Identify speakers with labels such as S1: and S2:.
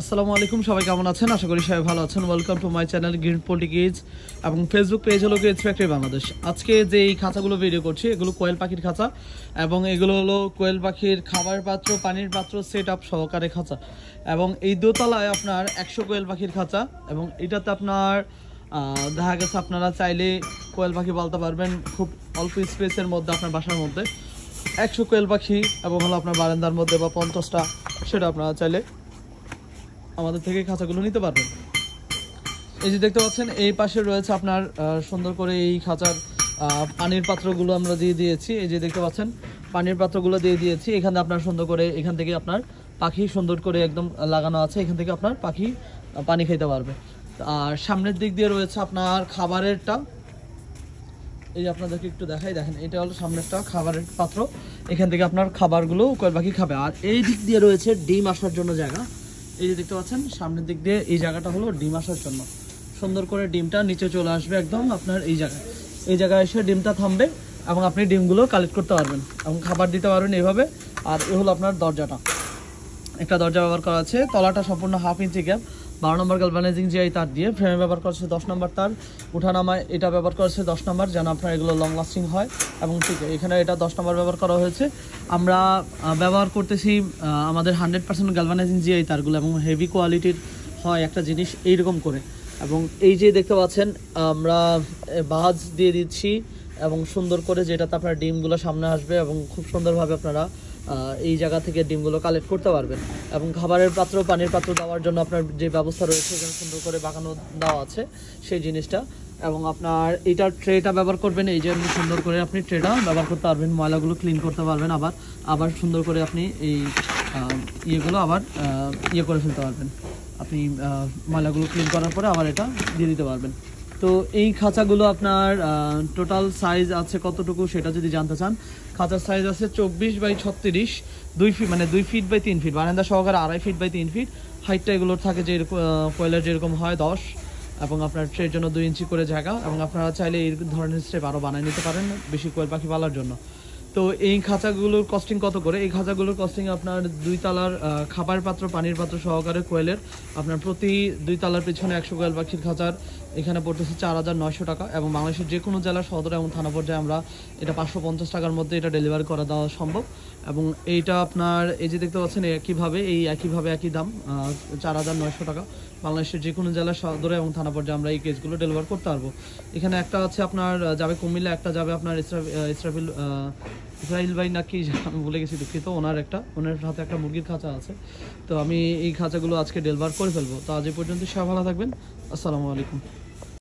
S1: আসসালামু আলাইকুম, সবাই কেমন আছেন? আশা করি সবাই ভালো আছেন। Welcome to my channel green poultry keys এবং ফেসবুক পেজ হলো কিডস ফ্যাক্টরি বাংলাদেশ। আজকে যে এই খাঁচাগুলো ভিডিও করছি এগুলো কোয়েল পাখির খাঁচা এবং এগুলো হলো কোয়েল পাখির খাবার পাত্র, পানির পাত্র সেট আপ সহকারে খাঁচা। এবং এই দোতলায় আপনার 100 কোয়েল পাখির খাঁচা এবং এটাতে আপনার দেখা গেছে আপনারা চাইলে কোয়েল পাখি পালতে পারবেন খুব অল্প স্পেসের মধ্যে, আপনার বাসার মধ্যে 100 কোয়েল পাখি এবং হলো আপনার বারান্দার মধ্যে বা 50টা, সেটা আপনারা চাইলে আমাদের থেকে খাঁচাগুলো নিতে পারবেন। এই যে দেখতে পাচ্ছেন এই পাশে রয়েছে আপনার সুন্দর করে এই খাঁচার পানির পাত্রগুলো আমরা দিয়ে দিয়েছি। এই যে দেখতে পাচ্ছেন পানির পাত্রগুলো দিয়ে দিয়েছি। এখানে আপনার সুন্দর করে এখান থেকে আপনার পাখি সুন্দর করে একদম লাগানো আছে, এখান থেকে আপনার পাখি পানি খেতে পারবে। আর সামনের দিক দিয়ে রয়েছে আপনার খাবারেরটা। এই যে আপনাদেরকে একটু দেখাই, দেখেন এটা হলো সামনেরটা খাবারের পাত্র, এখান থেকে আপনার খাবারগুলো কোয়েল পাখি খাবে। আর এই দিক দিয়ে রয়েছে ডিম আসার জন্য জায়গা। এই যে দেখতে পাচ্ছেন সামনের দিক দিয়ে এই জায়গাটা হলো ডিম আসার জন্য। সুন্দর করে ডিমটা নিচে চলে আসবে একদম আপনার এই জায়গায় এসে ডিমটা থামবে এবং আপনি ডিমগুলো কালেক্ট করতে পারবেন এবং খাবার দিতে পারবেন এইভাবে। আর এ হলো আপনার দরজাটা, একটা দরজা ব্যবহার করা আছে। তলাটা সম্পূর্ণ 1/2 ইঞ্চি গ্যাপ, 12 নম্বর গ্যালভানাইজিং জিআই তার দিয়ে। ফ্রেমে ব্যবহার করেছে 10 নম্বর তার, উঠানামায় এটা ব্যবহার করেছে 10 নম্বর, যেন আপনার এগুলো লং লাস্টিং হয়। এবং ঠিক এখানে এটা 10 নম্বর ব্যবহার করা হয়েছে। আমরা ব্যবহার করতেছি আমাদের 100% গ্যালভানাইজিং জিআই তারগুলো এবং হেভি কোয়ালিটির হয় একটা জিনিস এইরকম করে। এবং এই যে দেখতে পাচ্ছেন আমরা বাজ দিয়ে দিচ্ছি এবং সুন্দর করে, যেটাতে আপনার ডিমগুলো সামনে আসবে এবং খুব সুন্দরভাবে আপনারা এই জায়গা থেকে ডিমগুলো কালেক্ট করতে পারবেন। এবং খাবারের পাত্র, পানির পাত্র দেওয়ার জন্য আপনার যে ব্যবস্থা রয়েছে এখানে সুন্দর করে বাঁকানো দেওয়া আছে সেই জিনিসটা। এবং আপনার এইটার ট্রেটা ব্যবহার করবেন, এই যে আপনি সুন্দর করে আপনি ট্রেটা ব্যবহার করতে পারবেন, ময়লাগুলো ক্লিন করতে পারবেন। আবার সুন্দর করে আপনি এই ইয়েগুলো আবার করে ফেলতে পারবেন। আপনি ময়লাগুলো ক্লিন করার পরে আবার এটা দিয়ে দিতে পারবেন। তো এই খাঁচাগুলো আপনার টোটাল সাইজ আছে কতটুকু সেটা যদি জানতে চান, খাঁচার সাইজ আছে 24x36, 2 ফিট, মানে 2 ফিট বাই 3 ফিট, বারান্দা সহকারে 2.5 ফিট বাই 3 ফিট। হাইটটা এগুলোর থাকে যে কোয়েলের যেরকম হয় 10, এবং আপনার ট্রের জন্য 2 ইঞ্চি করে জায়গা। এবং আপনারা চাইলে এই ধরনের স্টেপ আরও বানিয়ে নিতে পারেন বেশি কোয়েল পাখি পালার জন্য। তো এই খাঁচাগুলোর কস্টিং কত করে? এই খাঁচাগুলোর কস্টিং আপনার 2 তলার খাবার পাত্র, পানির পাত্র সহকারে কোয়েলের আপনার প্রতি 2 তলার পিছনে 100 কোয়েল পাখির খাঁচার এখানে পড়তেছে 4,900 টাকা। এবং বাংলাদেশের যে কোনো জেলার সদর এবং থানা পর্যায়ে আমরা এটা 550 টাকার মধ্যে এটা ডেলিভারি করা দেওয়া সম্ভব। এবং এইটা আপনার এই যে দেখতে পাচ্ছেন একইভাবে একই দাম 4,900 টাকা। বাংলাদেশের যে কোনো জেলার সদরে এবং থানা পর্যায়ে আমরা এই কেসগুলো ডেলিভার করতে পারবো। এখানে একটা আছে আপনার যাবে কুমিল্লা, একটা যাবে আপনার ইসরাইল ভাই নাকি আমি ভুলে গেছি, দুঃখিত। ওনার হাতে একটা মুরগির খাঁচা আছে। তো আমি এই খাঁচাগুলো আজকে ডেলিভার করে ফেলবো। তো আজ এই পর্যন্ত সবাই ভালো থাকবেন। আসসালামু আলাইকুম।